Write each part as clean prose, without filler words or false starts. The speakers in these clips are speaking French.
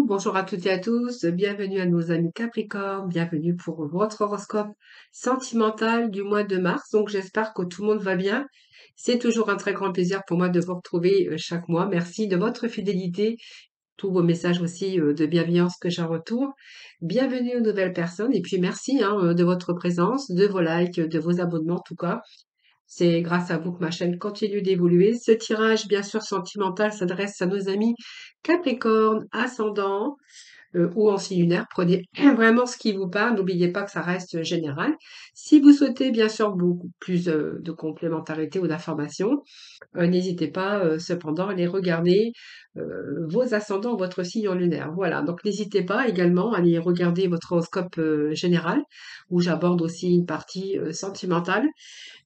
bonjour à toutes et à tous, bienvenue à nos amis Capricorne, bienvenue pour votre horoscope sentimental du mois de mars. Donc j'espère que tout le monde va bien. C'est toujours un très grand plaisir pour moi de vous retrouver chaque mois. Merci de votre fidélité, tous vos messages aussi de bienveillance que j'ai en retour. Bienvenue aux nouvelles personnes et puis merci de votre présence, de vos likes, de vos abonnements en tout cas. C'est grâce à vous que ma chaîne continue d'évoluer. Ce tirage, bien sûr, sentimental s'adresse à nos amis Capricorne, ascendant, ou en signe lunaire, prenez vraiment ce qui vous parle. N'oubliez pas que ça reste général. Si vous souhaitez bien sûr beaucoup plus de complémentarité ou d'informations, n'hésitez pas cependant à aller regarder vos ascendants, votre signe en lunaire. Voilà, donc n'hésitez pas également à aller regarder votre horoscope général, où j'aborde aussi une partie sentimentale.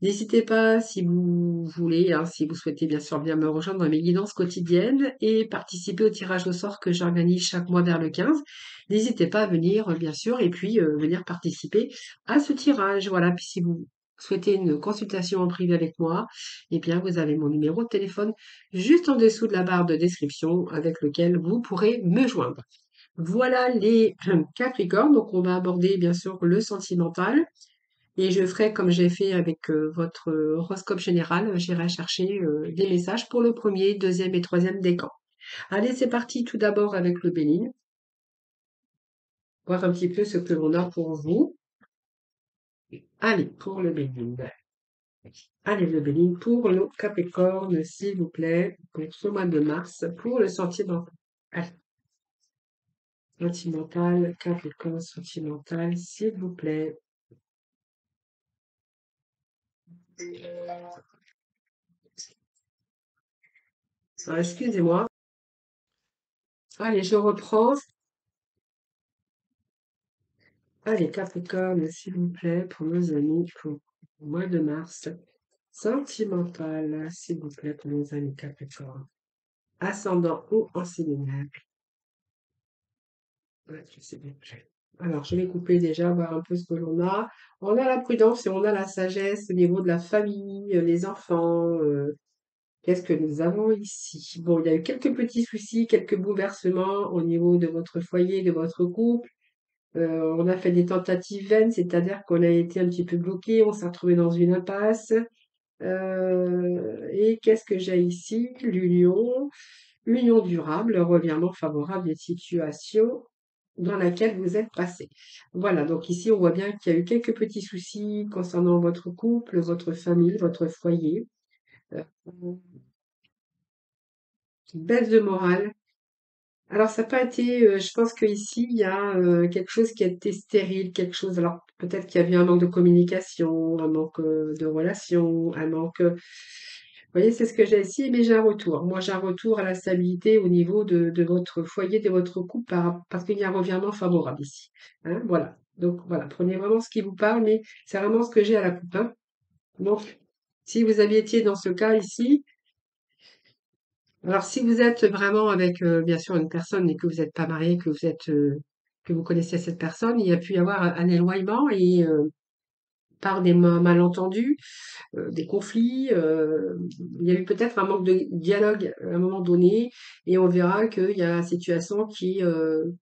N'hésitez pas si vous voulez, hein, si vous souhaitez bien sûr bien me rejoindre dans mes guidances quotidiennes et participer au tirage au sort que j'organise chaque mois vers le 15. N'hésitez pas à venir, bien sûr, et puis venir participer à ce tirage. Voilà, puis si vous souhaitez une consultation en privé avec moi, eh bien vous avez mon numéro de téléphone juste en dessous de la barre de description avec lequel vous pourrez me joindre. Voilà les Capricornes, donc on va aborder bien sûr le sentimental. Et je ferai comme j'ai fait avec votre horoscope général, j'irai chercher des messages pour le premier, deuxième et troisième décan. Allez, c'est parti tout d'abord avec le Béline, voir un petit peu ce que l'on a pour vous. Allez, pour le Béline. Allez, le Béline, pour le Capricorne, s'il vous plaît, pour ce mois de mars, pour le sentimental. Allez, sentimental, Capricorne, sentimental, s'il vous plaît. Ah, excusez-moi. Allez, je reprends. Allez, Capricorne, s'il vous plaît, pour nos amis, pour le mois de mars. Sentimental, s'il vous plaît, pour nos amis Capricorne. Ascendant ou en signe lunaire. Ouais, s'il vous plaît. Alors, je vais couper déjà, voir un peu ce que l'on a. On a la prudence et on a la sagesse au niveau de la famille, les enfants. Qu'est-ce que nous avons ici? Bon, il y a eu quelques petits soucis, quelques bouleversements au niveau de votre foyer, de votre couple. On a fait des tentatives vaines, c'est-à-dire qu'on a été un petit peu bloqué, on s'est retrouvé dans une impasse. Et qu'est-ce que j'ai ici? L'union, union durable, revirement favorable des situations dans laquelle vous êtes passé. Voilà, donc ici on voit bien qu'il y a eu quelques petits soucis concernant votre couple, votre famille, votre foyer. Euh, Baisse de morale. Alors ça n'a pas été, je pense qu'ici il y a quelque chose qui a été stérile, quelque chose. Alors peut-être qu'il y avait un manque de communication, un manque de relation, un manque. Vous voyez, c'est ce que j'ai ici, mais j'ai un retour. Moi, j'ai un retour à la stabilité au niveau de votre foyer, de votre couple, parce qu'il y a un revirement favorable ici. Hein, voilà. Donc voilà, prenez vraiment ce qui vous parle, mais c'est vraiment ce que j'ai à la coupe. Hein. Donc, si vous aviez été dans ce cas ici, alors, si vous êtes vraiment avec, bien sûr, une personne et que vous n'êtes pas marié, que vous connaissez cette personne, il y a pu y avoir un éloignement et par des malentendus, des conflits, il y a eu peut-être un manque de dialogue à un moment donné et on verra qu'il y a une situation il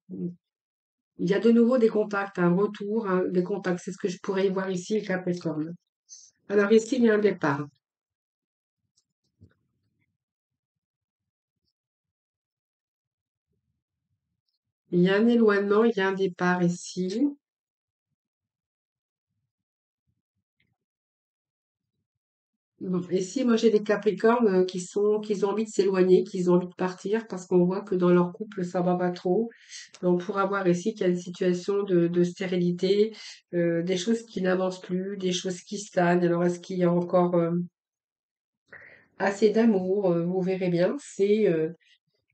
y a de nouveau des contacts, un retour, des contacts. C'est ce que je pourrais y voir ici avec Capricorne. Alors ici, il y a un départ. Il y a un éloignement, il y a un départ ici. Bon, et si moi j'ai des Capricornes qui ont envie de s'éloigner, qui ont envie de partir, parce qu'on voit que dans leur couple ça va pas trop. On pourra voir ici qu'il y a des situations de stérilité, des choses qui n'avancent plus, des choses qui stagnent. Alors est-ce qu'il y a encore assez d'amour? Vous verrez bien.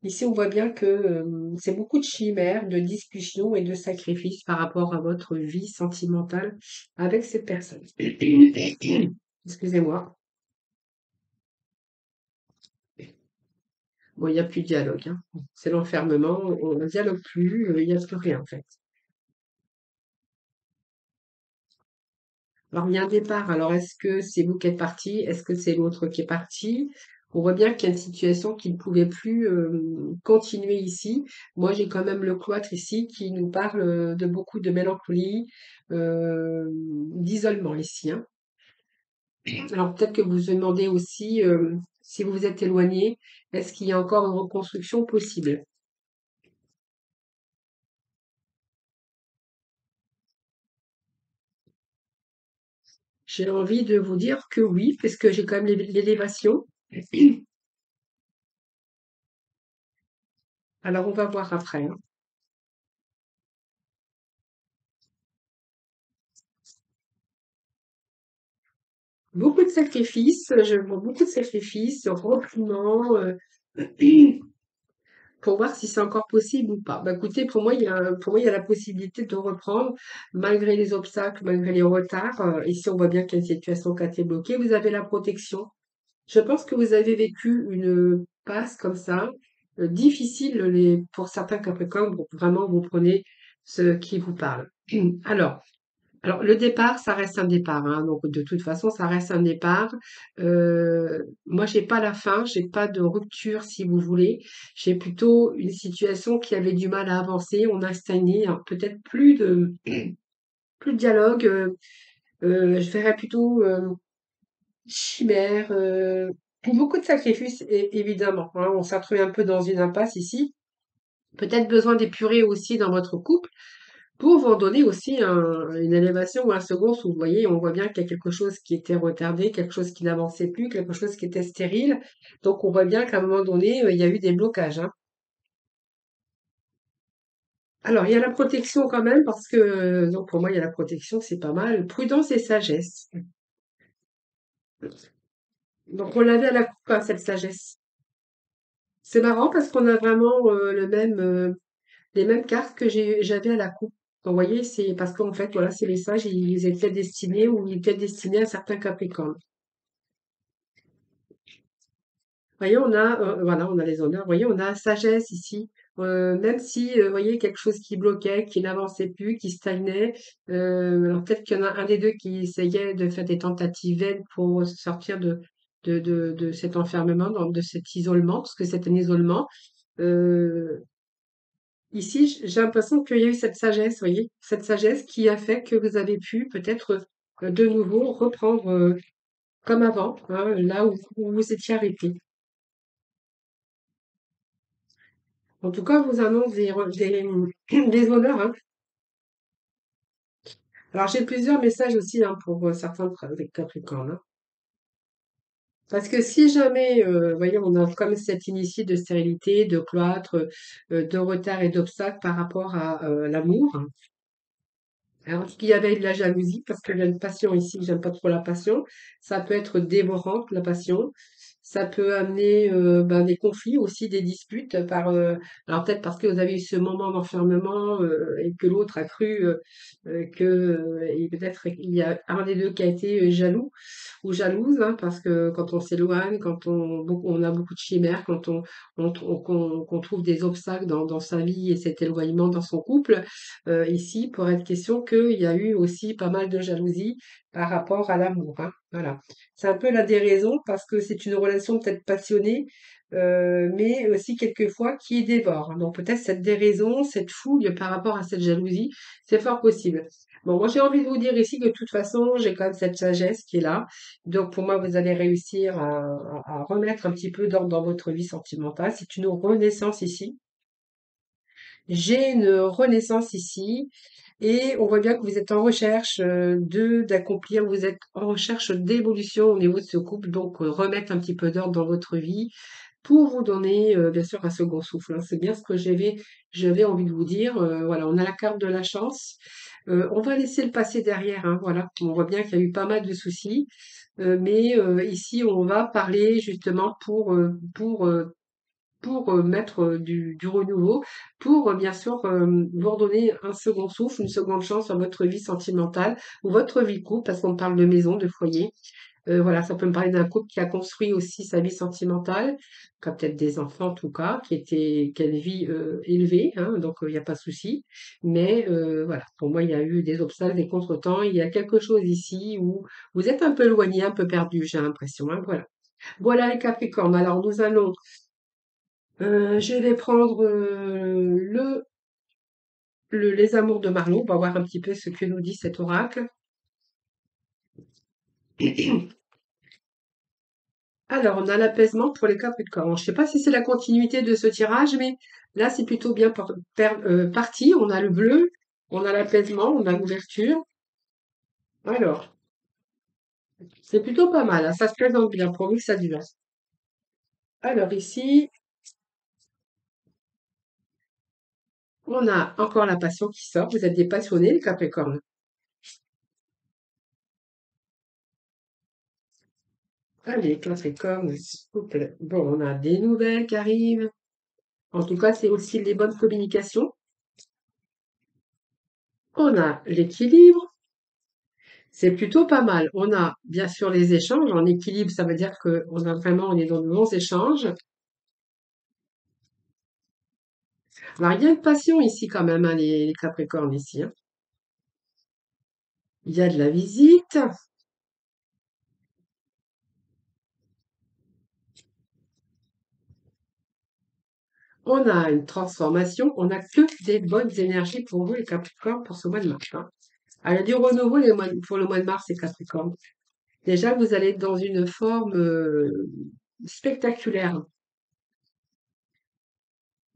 Ici on voit bien que c'est beaucoup de chimères, de discussions et de sacrifices par rapport à votre vie sentimentale avec cette personne. Excusez-moi. Bon, il n'y a plus de dialogue, hein. C'est l'enfermement, on ne dialogue plus, il n'y a plus rien en fait. Alors il y a un départ, alors est-ce que c'est vous qui êtes parti? Est-ce que c'est l'autre qui est parti? On voit bien qu'il y a une situation qui ne pouvait plus continuer ici. Moi, j'ai quand même le cloître ici qui nous parle de beaucoup de mélancolie, d'isolement ici, hein. Alors peut-être que vous vous demandez aussi si vous vous êtes éloigné, est-ce qu'il y a encore une reconstruction possible? J'ai envie de vous dire que oui, parce que j'ai quand même l'élévation. Alors on va voir après, hein. Beaucoup de sacrifices, je vois beaucoup de sacrifices, reculons, pour voir si c'est encore possible ou pas. Bah, écoutez, pour moi, il y a la possibilité de reprendre malgré les obstacles, malgré les retards. Ici, on voit bien qu'il y a une situation qui a été bloquée. Vous avez la protection. Je pense que vous avez vécu une passe comme ça, difficile pour certains Capricornes. Donc, vraiment, vous prenez ce qui vous parle. Alors, le départ, ça reste un départ, hein, donc de toute façon, ça reste un départ. Moi, j'ai pas la fin, j'ai pas de rupture, si vous voulez. J'ai plutôt une situation qui avait du mal à avancer. On a stagné, hein, peut-être plus de dialogue. Je verrais plutôt chimère, beaucoup de sacrifices, évidemment, hein. On s'est retrouvé un peu dans une impasse ici. Peut-être besoin d'épurer aussi dans votre couple pour vous donner aussi une élévation ou un second souffle. Vous voyez, on voit bien qu'il y a quelque chose qui était retardé, quelque chose qui n'avançait plus, quelque chose qui était stérile. Donc, on voit bien qu'à un moment donné, il y a eu des blocages, hein. Alors, il y a la protection quand même, parce que, donc pour moi, il y a la protection, c'est pas mal. Prudence et sagesse. Donc, on l'avait à la coupe, hein, cette sagesse. C'est marrant parce qu'on a vraiment les mêmes cartes que j'avais à la coupe. Donc, vous voyez, c'est parce qu'en fait, voilà, c'est les sages, ils étaient destinés ou ils étaient destinés à certains Capricornes. Voyez, voilà, on a les honneurs. Voyez, on a sagesse ici. Même si, voyez, quelque chose qui bloquait, qui n'avançait plus, qui stagnait. Alors peut-être qu'il y en a un des deux qui essayait de faire des tentatives vaines pour sortir de cet enfermement, de cet isolement, parce que c'est un isolement. Euh, Ici, j'ai l'impression qu'il y a eu cette sagesse, voyez, cette sagesse qui a fait que vous avez pu peut-être de nouveau reprendre comme avant, hein, là où vous étiez arrêté. En tout cas, on vous annonce des honneurs, hein. Alors, j'ai plusieurs messages aussi, hein, pour certains Capricornes, hein. Parce que si jamais, voyez, on a comme cette initié de stérilité, de cloître, de retard et d'obstacles par rapport à l'amour. Alors, qu'il y avait de la jalousie, parce qu'il y a une passion ici, j'aime pas trop la passion. Ça peut être dévorant, la passion. Ça peut amener ben, des conflits aussi, des disputes alors peut-être parce que vous avez eu ce moment d'enfermement et que l'autre a cru que et peut-être il y a un des deux qui a été jaloux ou jalouse, hein, parce que quand on s'éloigne, quand on a beaucoup de chimères, quand qu'on trouve des obstacles dans sa vie et cet éloignement dans son couple, ici, pour être question qu'il y a eu aussi pas mal de jalousie par rapport à l'amour, hein, voilà. C'est un peu la déraison parce que c'est une relation peut-être passionnée, mais aussi quelquefois qui déborde, hein. Donc peut-être cette déraison, cette fougue par rapport à cette jalousie, c'est fort possible. Bon, moi j'ai envie de vous dire ici que de toute façon, j'ai quand même cette sagesse qui est là. Donc pour moi, vous allez réussir à remettre un petit peu d'ordre dans votre vie sentimentale. C'est une renaissance ici. J'ai une renaissance ici et on voit bien que vous êtes en recherche d'accomplir, vous êtes en recherche d'évolution au niveau de ce couple, donc remettre un petit peu d'ordre dans votre vie pour vous donner bien sûr un second souffle, hein. C'est bien ce que j'avais envie de vous dire. Voilà, on a la carte de la chance. On va laisser le passé derrière, hein, voilà. On voit bien qu'il y a eu pas mal de soucis, mais ici on va parler justement pour mettre du renouveau, pour bien sûr vous redonner un second souffle, une seconde chance dans votre vie sentimentale ou votre vie de couple, parce qu'on parle de maison, de foyer. Voilà, ça peut me parler d'un couple qui a construit aussi sa vie sentimentale, qui a peut-être des enfants en tout cas, qui a une vie élevée, hein, donc il n'y a pas de souci. Mais voilà, pour moi, il y a eu des obstacles, des contretemps. Il y a quelque chose ici où vous êtes un peu éloigné, un peu perdu, j'ai l'impression, hein, voilà. Voilà les Capricornes. Alors nous allons, je vais prendre les amours de Marlon. On va voir un petit peu ce que nous dit cet oracle. Alors, on a l'apaisement pour les Capricornes. Je ne sais pas si c'est la continuité de ce tirage, mais là, c'est plutôt bien parti. On a le bleu, on a l'apaisement, on a l'ouverture. Alors, c'est plutôt pas mal, hein. Ça se présente bien, pour que ça dure. Alors ici, on a encore la passion qui sort. Vous êtes des passionnés, les Capricornes. Allez, Capricorne, s'il vous plaît. Bon, on a des nouvelles qui arrivent. En tout cas, c'est aussi les bonnes communications. On a l'équilibre. C'est plutôt pas mal. On a bien sûr les échanges en équilibre, ça veut dire on est dans de bons échanges. Alors il y a une passion ici quand même, hein, les Capricornes ici, hein. Il y a de la visite. On a une transformation. On n'a que des bonnes énergies pour vous les Capricornes pour ce mois de mars, hein. Alors, il y a du renouveau pour le mois de mars, les Capricornes. Déjà, vous allez être dans une forme spectaculaire.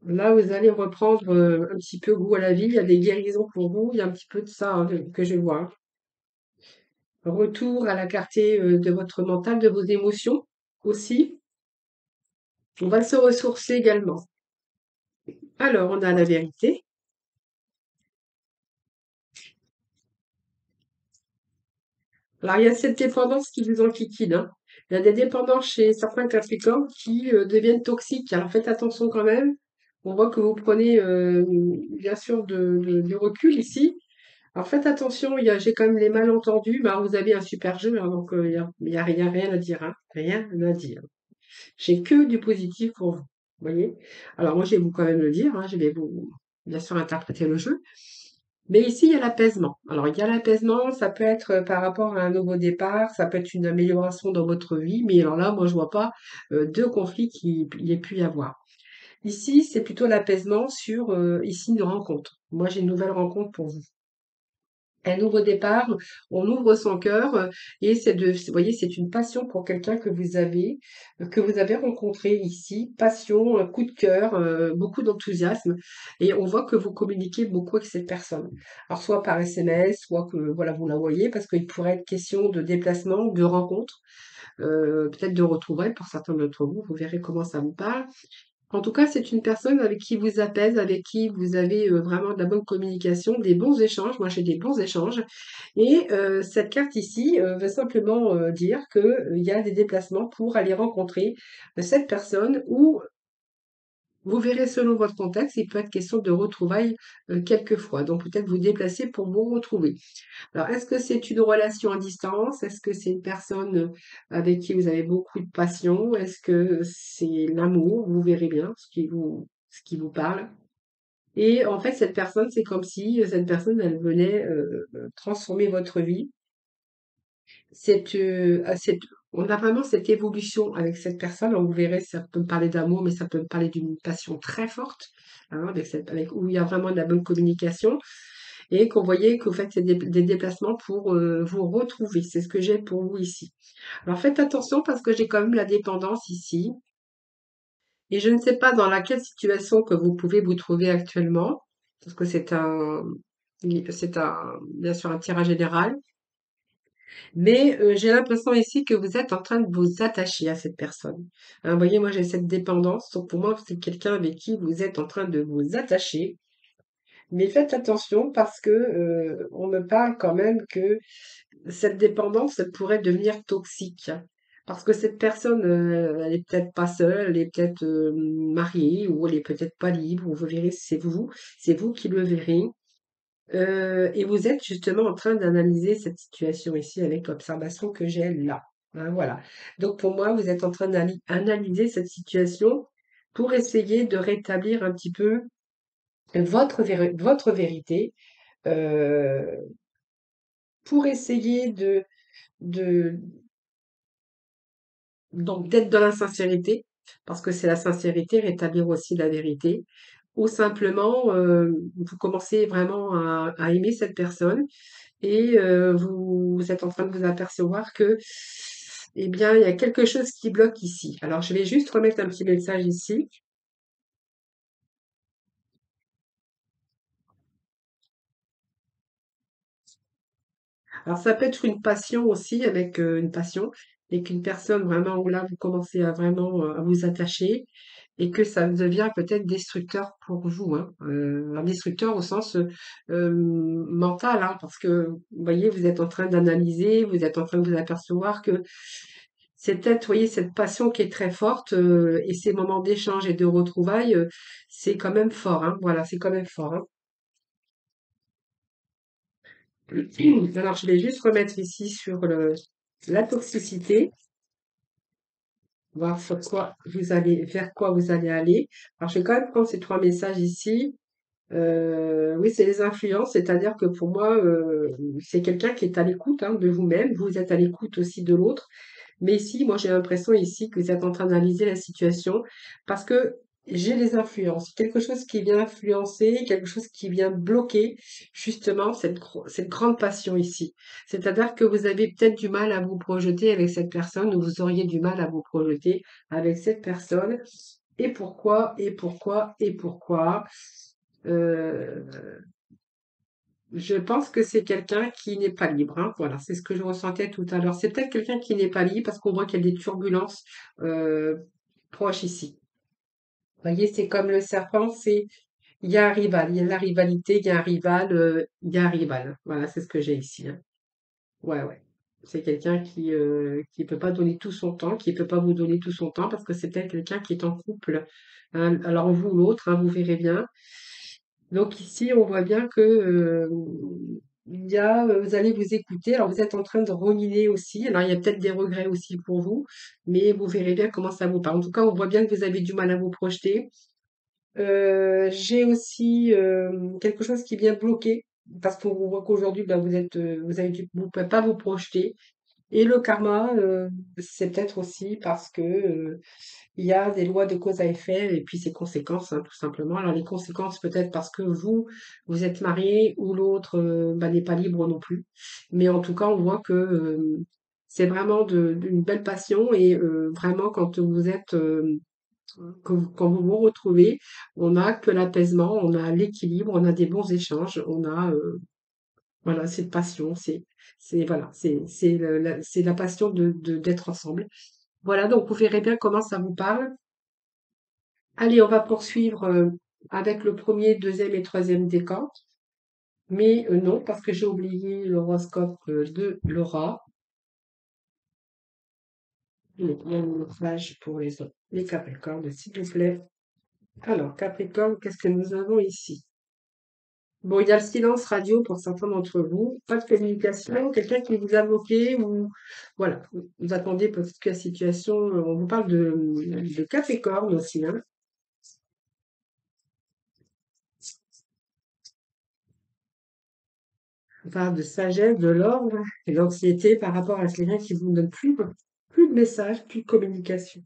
Là, vous allez reprendre un petit peu goût à la vie. Il y a des guérisons pour vous. Il y a un petit peu de ça, hein, que je vois. Retour à la clarté de votre mental, de vos émotions aussi. On va se ressourcer également. Alors, on a la vérité. Alors, il y a cette dépendance qui vous enquiquine, hein. Il y a des dépendances chez certains Capricornes qui deviennent toxiques. Alors, faites attention quand même. On voit que vous prenez bien sûr du recul ici. Alors, faites attention, j'ai quand même les malentendus. Bah, vous avez un super jeu, hein, donc il y a rien à dire, hein. Rien à dire. J'ai que du positif pour vous. Vous voyez? Alors moi, je vais vous quand même le dire, hein, je vais vous, bien sûr, interpréter le jeu. Mais ici, il y a l'apaisement. Alors, il y a l'apaisement, ça peut être par rapport à un nouveau départ, ça peut être une amélioration dans votre vie, mais alors là, moi, je vois pas deux conflits qu'il y ait pu y avoir. Ici, c'est plutôt l'apaisement sur, ici, une rencontre. Moi, j'ai une nouvelle rencontre pour vous. Un nouveau départ, on ouvre son cœur et vous voyez, c'est une passion pour quelqu'un que vous avez rencontré ici. Passion, coup de cœur, beaucoup d'enthousiasme. Et on voit que vous communiquez beaucoup avec cette personne. Alors, soit par SMS, soit que, voilà, vous la voyez, parce qu'il pourrait être question de déplacement, de rencontre, peut-être de retrouvailles pour certains d'entre vous. Vous verrez comment ça vous parle. En tout cas, c'est une personne avec qui vous apaise, avec qui vous avez vraiment de la bonne communication, des bons échanges. Moi, j'ai des bons échanges. Et cette carte ici veut simplement dire qu'il y a des déplacements pour aller rencontrer cette personne ou vous verrez selon votre contexte, il peut être question de retrouvailles quelquefois. Donc peut-être vous déplacer pour vous retrouver. Alors, est-ce que c'est une relation à distance? Est-ce que c'est une personne avec qui vous avez beaucoup de passion? Est-ce que c'est l'amour? Vous verrez bien ce qui vous parle. Et en fait, cette personne, c'est comme si cette personne, elle venait transformer votre vie. On a vraiment cette évolution avec cette personne. Alors, vous verrez, ça peut me parler d'amour, mais ça peut me parler d'une passion très forte, hein, où il y a vraiment de la bonne communication et qu'on voyait que vous faites des déplacements pour vous retrouver. C'est ce que j'ai pour vous ici. Alors faites attention parce que j'ai quand même la dépendance ici et je ne sais pas dans laquelle situation que vous pouvez vous trouver actuellement parce que bien sûr un tirage général. Mais j'ai l'impression ici que vous êtes en train de vous attacher à cette personne. Hein, vous voyez, moi j'ai cette dépendance, donc pour moi c'est quelqu'un avec qui vous êtes en train de vous attacher. Mais faites attention parce que on me parle quand même que cette dépendance, elle pourrait devenir toxique. Parce que cette personne, elle est peut-être pas seule, elle est peut-être mariée ou elle est peut-être pas libre. Ou vous verrez, c'est vous qui le verrez. Et vous êtes justement en train d'analyser cette situation ici avec l'observation que j'ai là. Hein, voilà. Donc pour moi, vous êtes en train d'analyser cette situation pour essayer de rétablir un petit peu votre vérité, euh, pour essayer de Donc, d'être dans l'insincérité, parce que c'est la sincérité, rétablir aussi la vérité, ou simplement, vous commencez vraiment à aimer cette personne et vous êtes en train de vous apercevoir que, eh bien, il y a quelque chose qui bloque ici. Alors, je vais juste remettre un petit message ici. Alors, ça peut être une passion aussi, avec une passion, et qu'une personne vraiment où là, vous commencez à vraiment à vous attacher, et que ça devient peut-être destructeur pour vous, hein. Un destructeur au sens mental, hein, parce que vous voyez, vous êtes en train d'analyser, vous êtes en train de vous apercevoir que c'est peut-être, vous voyez, cette passion qui est très forte, et ces moments d'échange et de retrouvailles, c'est quand même fort, hein. Voilà, c'est quand même fort, hein. Alors, je vais juste remettre ici sur la toxicité, voir sur quoi vous allez, vers quoi vous allez aller. Alors, je vais quand même prendre ces trois messages ici. Oui, c'est les influences, c'est-à-dire que pour moi, c'est quelqu'un qui est à l'écoute, hein, de vous-même. Vous êtes à l'écoute aussi de l'autre. Mais ici, moi, j'ai l'impression ici que vous êtes en train d'analyser la situation parce que j'ai les influences. Quelque chose qui vient influencer, quelque chose qui vient bloquer justement cette grande passion ici. C'est-à-dire que vous avez peut-être du mal à vous projeter avec cette personne ou vous auriez du mal à vous projeter avec cette personne. Et pourquoi, et pourquoi, et pourquoi? Euh, je pense que c'est quelqu'un qui n'est pas libre, hein. Voilà, c'est ce que je ressentais tout à l'heure. C'est peut-être quelqu'un qui n'est pas libre parce qu'on voit qu'il y a des turbulences euh, proches ici. Vous voyez, c'est comme le serpent, c'est il y a un rival, il y a la rivalité, il y a un rival, il y a un rival. Voilà, c'est ce que j'ai ici, hein. Ouais, ouais. C'est quelqu'un qui peut pas donner tout son temps, qui peut pas vous donner tout son temps parce que c'est peut-être quelqu'un qui est en couple, hein. Alors vous ou l'autre, hein, vous verrez bien. Donc ici, on voit bien que vous allez vous écouter. Alors vous êtes en train de ruminer aussi. Alors il y a peut-être des regrets aussi pour vous, mais vous verrez bien comment ça vous parle. En tout cas, on voit bien que vous avez du mal à vous projeter. J'ai aussi quelque chose qui vient bloquer parce qu'on voit qu'aujourd'hui, ben, vous pouvez pas vous projeter. Et le karma, c'est peut-être aussi parce que il y a des lois de cause à effet et puis ses conséquences, hein, tout simplement. Alors les conséquences peut-être parce que vous êtes marié ou l'autre bah, n'est pas libre non plus. Mais en tout cas, on voit que c'est vraiment d'une belle passion et vraiment quand vous êtes quand vous vous retrouvez, on a que l'apaisement, on a l'équilibre, on a des bons échanges, on a voilà cette passion, c'est voilà, c'est la passion d'être ensemble. Voilà, donc vous verrez bien comment ça vous parle. Allez, on va poursuivre avec le premier, deuxième et troisième décan. Mais non, parce que j'ai oublié l'horoscope de Laura. Donc, une page pour les Capricornes, s'il vous plaît. Alors, Capricorne, qu'est-ce que nous avons ici? Bon, il y a le silence radio pour certains d'entre vous. Pas de communication, quelqu'un qui vous a bloqué ou voilà, vous attendez peut-être que la situation. On vous parle de Capricorne aussi, hein. On parle de sagesse, de l'ordre et d'anxiété par rapport à quelqu'un qui vous donne plus de messages, plus de communication.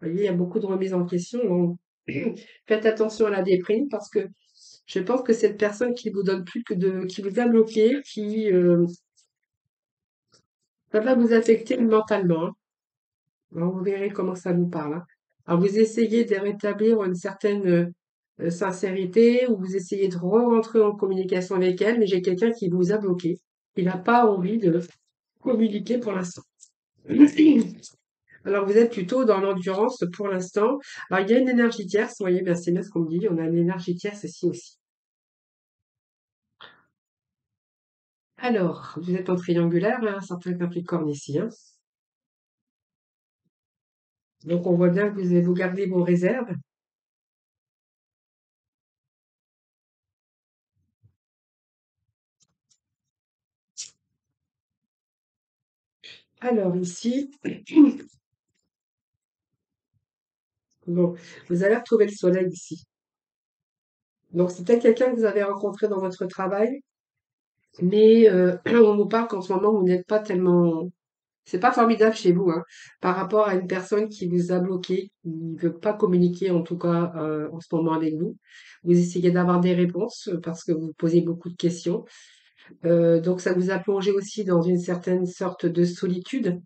Vous voyez, il y a beaucoup de remises en question. Donc, faites attention à la déprime parce que je pense que cette personne qui vous donne plus que qui vous a bloqué, ça va vous affecter mentalement, hein. Alors, vous verrez comment ça nous parle, hein. Alors, vous essayez de rétablir une certaine sincérité ou vous essayez de re-rentrer en communication avec elle, mais j'ai quelqu'un qui vous a bloqué. Il n'a pas envie de communiquer pour l'instant. Alors, vous êtes plutôt dans l'endurance pour l'instant. Alors, il y a une énergie tierce, vous voyez, bien, c'est bien ce qu'on me dit. On a une énergie tierce ici aussi. Alors, vous êtes en triangulaire, hein, un certain Capricorne ici, hein. Donc, on voit bien que vous gardez vos réserves. Alors, ici, bon, vous allez retrouver le soleil ici. Donc, c'est peut-être quelqu'un que vous avez rencontré dans votre travail, mais on nous parle qu'en ce moment, vous n'êtes pas tellement C'est pas formidable chez vous, hein, par rapport à une personne qui vous a bloqué, qui ne veut pas communiquer en tout cas en ce moment avec vous. Vous essayez d'avoir des réponses parce que vous posez beaucoup de questions. Donc ça vous a plongé aussi dans une certaine sorte de solitude.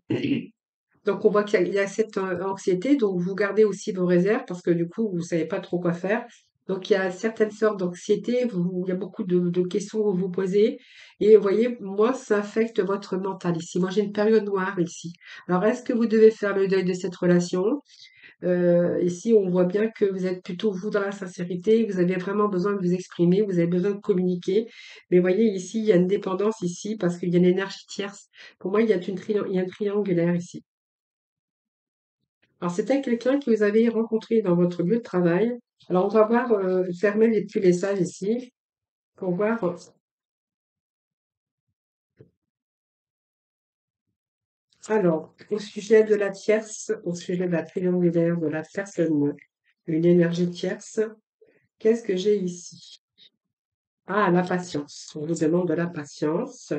Donc on voit qu'il y a cette anxiété, donc vous gardez aussi vos réserves parce que du coup vous savez pas trop quoi faire. Donc il y a certaines sortes d'anxiété, il y a beaucoup de questions que vous vous posez et vous voyez, moi ça affecte votre mental ici. Moi j'ai une période noire ici. Alors est-ce que vous devez faire le deuil de cette relation? Ici on voit bien que vous êtes plutôt vous dans la sincérité, vous avez vraiment besoin de vous exprimer, vous avez besoin de communiquer. Mais vous voyez ici il y a une dépendance ici parce qu'il y a une énergie tierce. Pour moi il y a un triangulaire ici. Alors, c'était quelqu'un que vous avez rencontré dans votre lieu de travail. Alors, on va voir, fermer les petits messages ici pour voir. Alors, au sujet de la tierce, au sujet de la triangulaire, de la personne, une énergie tierce, qu'est-ce que j'ai ici? Ah, la patience. On vous demande de la patience.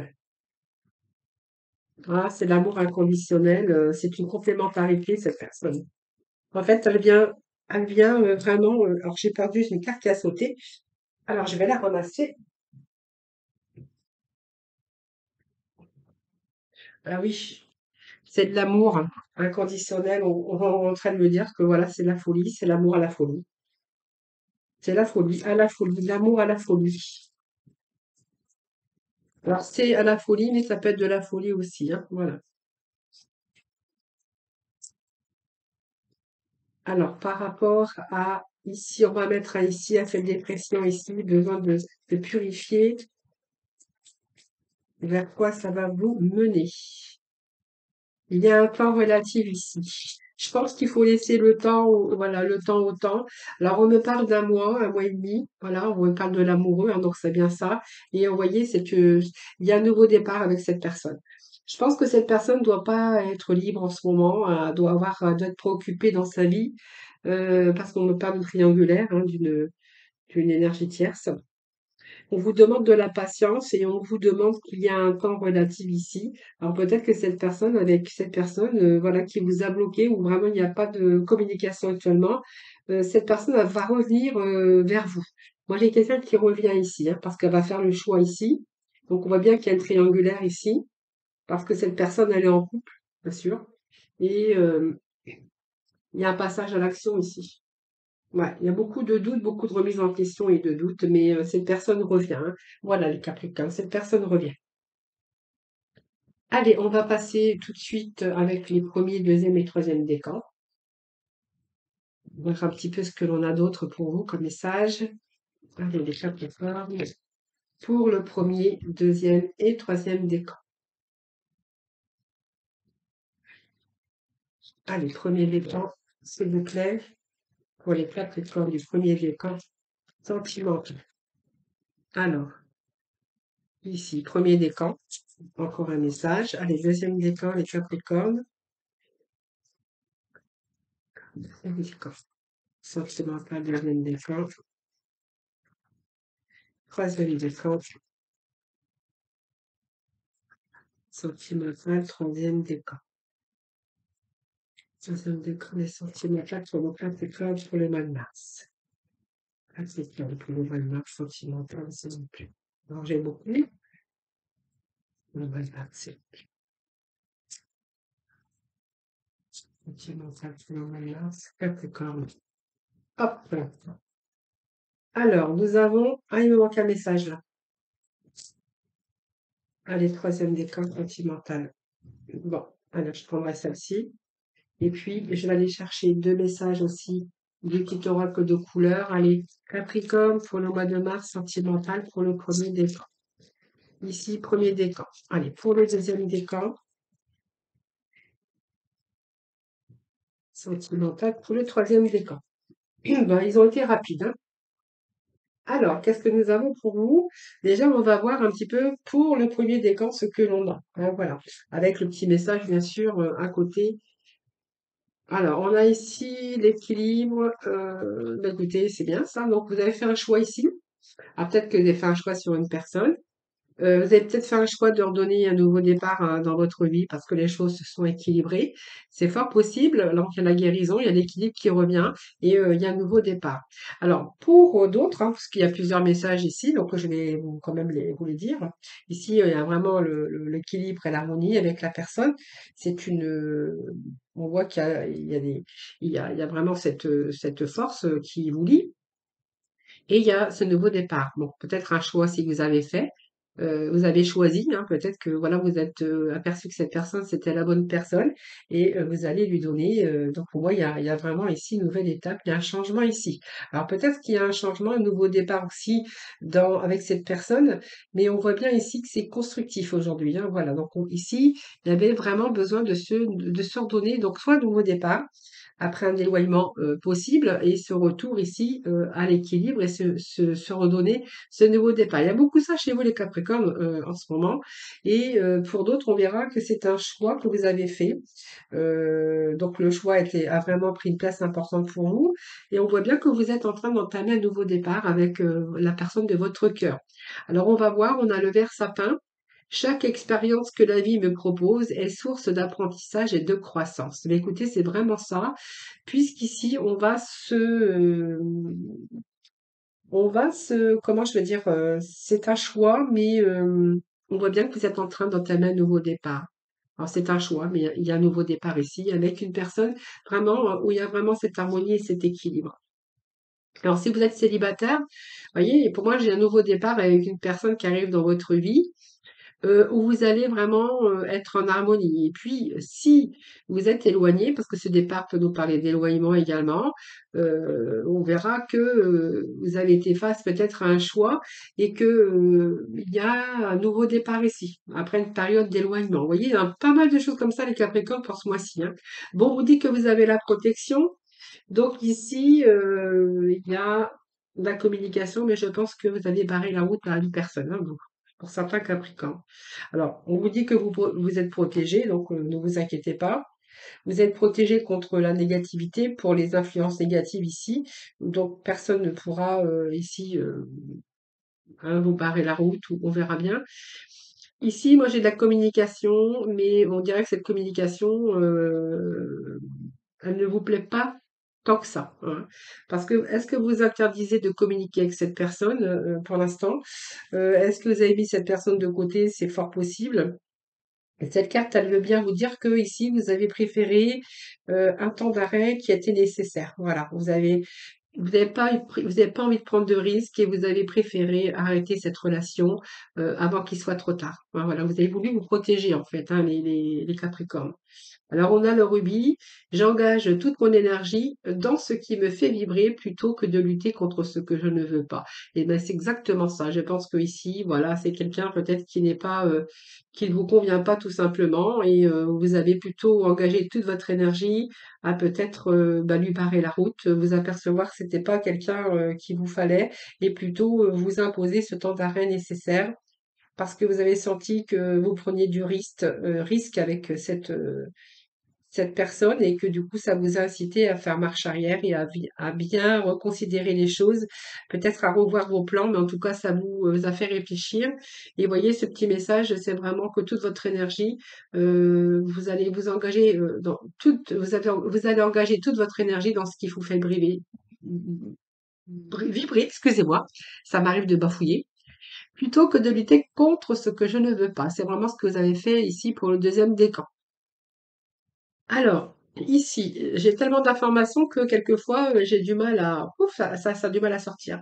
Ah, c'est l'amour inconditionnel. C'est une complémentarité, cette personne. En fait, elle vient vraiment. Alors, j'ai perdu une carte qui a sauté. Alors, je vais la ramasser. Ah oui. C'est de l'amour inconditionnel. On est en train de me dire que voilà, c'est la folie, c'est l'amour à la folie. C'est la folie, à la folie, l'amour à la folie. Alors, c'est à la folie, mais ça peut être de la folie aussi, hein, voilà. Alors, par rapport à ici, on va mettre à ici, à cette dépression ici, besoin de purifier, vers quoi ça va vous mener? Il y a un temps relatif ici. Je pense qu'il faut laisser le temps, voilà, le temps au temps. Alors, on me parle d'un mois et demi. Voilà, on me parle de l'amoureux, hein, donc c'est bien ça. Et vous voyez, c'est que il y a un nouveau départ avec cette personne. Je pense que cette personne doit pas être libre en ce moment, doit être préoccupée dans sa vie, parce qu'on me parle de triangulaire, hein, d'une énergie tierce. On vous demande de la patience et on vous demande qu'il y a un temps relatif ici. Alors peut-être que avec cette personne, voilà, qui vous a bloqué ou vraiment il n'y a pas de communication actuellement, cette personne va revenir vers vous. Moi, j'ai quelqu'un qui revient ici, hein, parce qu'elle va faire le choix ici. Donc on voit bien qu'il y a une triangulaire ici, parce que cette personne, elle est en couple, bien sûr. Et il y a un passage à l'action ici. Ouais, il y a beaucoup de doutes, beaucoup de remises en question et de doutes, mais cette personne revient, hein. Voilà les Capricornes, cette personne revient. Allez, on va passer tout de suite avec les premiers, deuxième et troisième décans. Voir un petit peu ce que l'on a d'autre pour vous comme message. Allez, les Capricornes. Pour le premier, deuxième et troisième décan. Allez, premier décan, s'il vous plaît. Pour les Capricornes du premier décan, sentiment. Alors, ici, premier décan. Encore un message. Allez, deuxième décan, les Capricornes. Décan. Sentimental, deuxième décan. Troisième décan. Sentimental, troisième décan. Deuxième décan et sentimental pour le Capricorne pour le mois de mars. Capricorne pour le mois de mars, sentimental, s'il vous plaît. Alors, j'ai beaucoup. Le mois de mars, s'il vous plaît. Sentimental pour le mois de mars, Capricorne. Hop. Alors, nous avons. Ah, il me manque un message là. Allez, troisième décan, sentimental. Bon, alors je prendrai celle-ci. Et puis, je vais aller chercher deux messages aussi du petit oracle de couleur. Allez, Capricorne pour le mois de mars, sentimental pour le premier décan. Ici, premier décan. Allez, pour le deuxième décan, sentimental pour le troisième décan. Ben, ils ont été rapides, hein. Alors, qu'est-ce que nous avons pour vous? Déjà, on va voir un petit peu pour le premier décan ce que l'on a, hein, voilà. Avec le petit message, bien sûr, à côté. Alors, on a ici l'équilibre. Ben, écoutez, c'est bien ça. Donc, vous avez fait un choix ici. Ah, peut-être que vous avez fait un choix sur une personne. Vous avez peut-être fait un choix de redonner un nouveau départ, dans votre vie parce que les choses se sont équilibrées. C'est fort possible, donc il y a la guérison, il y a l'équilibre qui revient et il y a un nouveau départ. Alors pour, d'autres, hein, parce qu'il y a plusieurs messages ici, donc je vais quand même vous les dire. Ici, il y a vraiment l'équilibre et l'harmonie avec la personne. C'est on voit qu'il y a vraiment cette force, qui vous lie. Et il y a ce nouveau départ. Bon, peut-être un choix si vous avez fait. Vous avez choisi, hein, peut-être que voilà, vous êtes aperçu que cette personne, c'était la bonne personne et vous allez lui donner. Donc pour moi, il y a vraiment ici une nouvelle étape, il y a un changement ici. Alors peut-être qu'il y a un changement, un nouveau départ aussi avec cette personne, mais on voit bien ici que c'est constructif aujourd'hui, hein, voilà, donc ici, il y avait vraiment besoin de se redonner, donc soit un nouveau départ, après un éloignement possible et ce retour ici à l'équilibre et se redonner ce nouveau départ. Il y a beaucoup ça chez vous les Capricornes en ce moment et pour d'autres on verra que c'est un choix que vous avez fait. Donc le choix a vraiment pris une place importante pour vous et on voit bien que vous êtes en train d'entamer un nouveau départ avec la personne de votre cœur. Alors on va voir, on a le vert sapin. Chaque expérience que la vie me propose est source d'apprentissage et de croissance. Mais écoutez, c'est vraiment ça, puisqu'ici, comment je veux dire, c'est un choix, mais on voit bien que vous êtes en train d'entamer un nouveau départ. Alors c'est un choix, mais il y a un nouveau départ ici, avec une personne vraiment où il y a vraiment cette harmonie et cet équilibre. Alors si vous êtes célibataire, voyez, pour moi j'ai un nouveau départ avec une personne qui arrive dans votre vie où vous allez vraiment, être en harmonie et puis, si vous êtes éloigné, parce que ce départ peut nous parler d'éloignement également, on verra que, vous avez été face peut-être à un choix et que, il y a un nouveau départ ici, après une période d'éloignement. Vous voyez, il y a pas mal de choses comme ça les Capricornes pour ce mois-ci, hein. Bon, on vous dit que vous avez la protection, donc ici, il y a la communication, mais je pense que vous avez barré la route à une personne, hein, donc pour certains Capricornes. Alors, on vous dit que vous êtes protégé, donc ne vous inquiétez pas. Vous êtes protégé contre la négativité pour les influences négatives ici. Donc, personne ne pourra ici hein, vous barrer la route, ou on verra bien. Ici, moi, j'ai de la communication, mais on dirait que cette communication, elle ne vous plaît pas tant que ça, hein. Parce que est-ce que vous interdisez de communiquer avec cette personne pour l'instant? Est-ce que vous avez mis cette personne de côté? C'est fort possible. Et cette carte, elle veut bien vous dire que ici, vous avez préféré un temps d'arrêt qui était nécessaire. Voilà, vous avez pas envie de prendre de risques et vous avez préféré arrêter cette relation avant qu'il soit trop tard. Voilà, vous avez voulu vous protéger en fait, hein, les Capricornes. Alors on a le rubis, j'engage toute mon énergie dans ce qui me fait vibrer plutôt que de lutter contre ce que je ne veux pas. Et ben c'est exactement ça. Je pense que ici, voilà, c'est quelqu'un peut-être qui n'est pas, qui ne vous convient pas tout simplement, et vous avez plutôt engagé toute votre énergie à peut-être bah, lui barrer la route, vous apercevoir que c'était pas quelqu'un qu'il vous fallait, et plutôt vous imposer ce temps d'arrêt nécessaire parce que vous avez senti que vous preniez du risque avec cette personne et que du coup ça vous a incité à faire marche arrière et à bien reconsidérer les choses, peut-être à revoir vos plans, mais en tout cas ça vous a fait réfléchir. Et voyez, ce petit message, c'est vraiment que toute votre énergie, vous allez vous engager vous allez engager toute votre énergie dans ce qui vous fait vibrer, excusez-moi, ça m'arrive de bafouiller, plutôt que de lutter contre ce que je ne veux pas. C'est vraiment ce que vous avez fait ici pour le deuxième décan. Alors, ici, j'ai tellement d'informations que quelquefois, j'ai du mal à ouf, ça a du mal à sortir.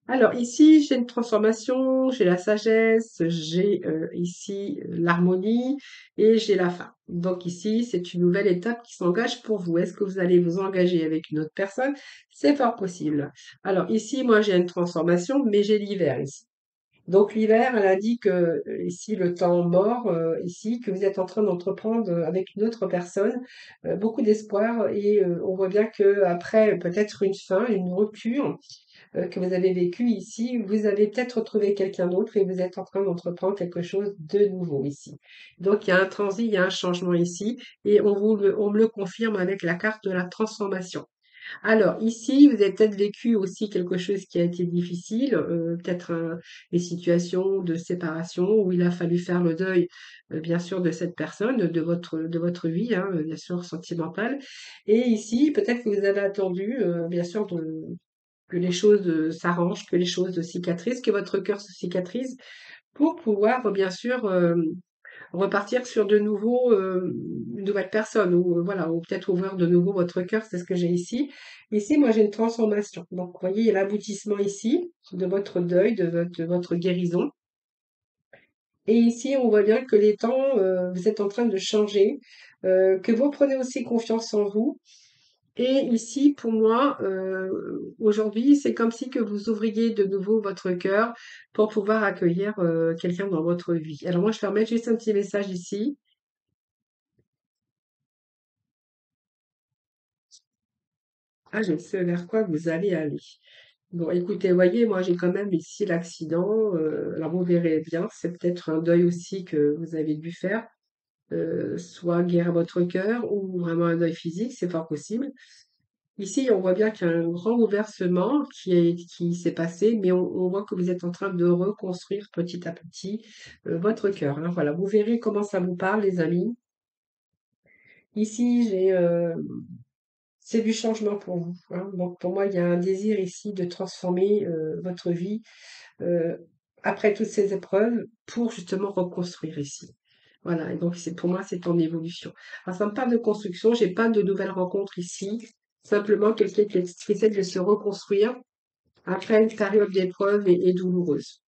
Alors ici, j'ai une transformation, j'ai la sagesse, j'ai, ici, l'harmonie et j'ai la fin. Donc ici, c'est une nouvelle étape qui s'engage pour vous. Est-ce que vous allez vous engager avec une autre personne? C'est fort possible. Alors ici, moi, j'ai une transformation, mais j'ai l'hiver ici. Donc l'hiver, elle indique ici le temps mort, ici, que vous êtes en train d'entreprendre avec une autre personne, beaucoup d'espoir, et on voit bien que après peut-être une fin, une rupture que vous avez vécue ici, vous avez peut-être retrouvé quelqu'un d'autre et vous êtes en train d'entreprendre quelque chose de nouveau ici. Donc il y a un transit, il y a un changement ici, et on me le confirme avec la carte de la transformation. Alors ici, vous avez peut-être vécu aussi quelque chose qui a été difficile, peut-être, des situations de séparation où il a fallu faire le deuil, bien sûr de cette personne, de votre vie, hein, bien sûr sentimentale. Et ici, peut-être que vous avez attendu, bien sûr que les choses, s'arrangent, que les choses cicatrisent, que votre cœur se cicatrise pour pouvoir, bien sûr, repartir sur de nouveau, une nouvelle personne ou voilà, ou peut-être ouvrir de nouveau votre cœur, c'est ce que j'ai ici. Ici, moi, j'ai une transformation. Donc, vous voyez, il y a l'aboutissement ici de votre deuil, de votre guérison. Et ici, on voit bien que les temps, vous êtes en train de changer, que vous prenez aussi confiance en vous. Et ici, pour moi, aujourd'hui, c'est comme si que vous ouvriez de nouveau votre cœur pour pouvoir accueillir, quelqu'un dans votre vie. Alors moi, je vais remettre juste un petit message ici. Ah, je sais vers quoi vous allez aller. Bon, écoutez, voyez, moi j'ai quand même ici l'accident. Alors vous verrez bien, c'est peut-être un deuil aussi que vous avez dû faire, soit guérir votre cœur ou vraiment un deuil physique, c'est fort possible. Ici, on voit bien qu'il y a un grand bouleversement qui s'est passé, mais on voit que vous êtes en train de reconstruire petit à petit votre cœur, hein. Voilà, vous verrez comment ça vous parle, les amis. Ici, c'est du changement pour vous, hein. Donc pour moi, il y a un désir ici de transformer votre vie euh, après toutes ces épreuves pour justement reconstruire ici. Voilà, et donc pour moi, c'est en évolution. Alors ça me parle de construction, j'ai pas de nouvelles rencontres ici, simplement quelqu'un qui essaie de se reconstruire après une période d'épreuve et douloureuse.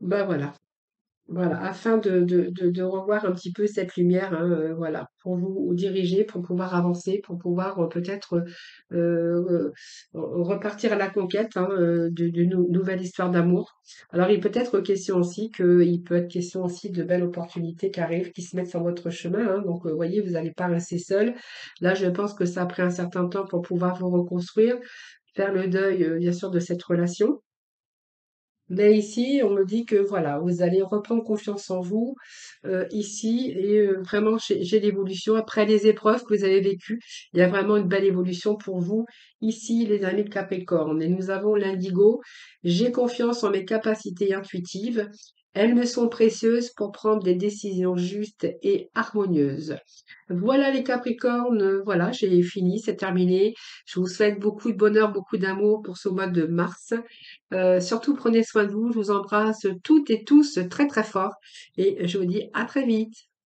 Ben voilà. Voilà, afin de revoir un petit peu cette lumière, hein, voilà, pour vous diriger, pour pouvoir avancer, pour pouvoir peut-être repartir à la conquête hein, d'une nouvelle histoire d'amour. Alors, il peut être question aussi qu'il peut être question aussi de belles opportunités qui arrivent, qui se mettent sur votre chemin. Hein. Donc, vous voyez, vous n'allez pas rester seul. Là, je pense que ça a pris un certain temps pour pouvoir vous reconstruire, faire le deuil, bien sûr, de cette relation. Mais ici, on me dit que voilà, vous allez reprendre confiance en vous ici et vraiment j'ai l'évolution après les épreuves que vous avez vécues. Il y a vraiment une belle évolution pour vous ici, les amis de Capricorne. Et nous avons l'indigo. J'ai confiance en mes capacités intuitives. Elles me sont précieuses pour prendre des décisions justes et harmonieuses. Voilà les Capricornes, voilà, j'ai fini, c'est terminé. Je vous souhaite beaucoup de bonheur, beaucoup d'amour pour ce mois de mars. Surtout prenez soin de vous, je vous embrasse toutes et tous très très fort et je vous dis à très vite.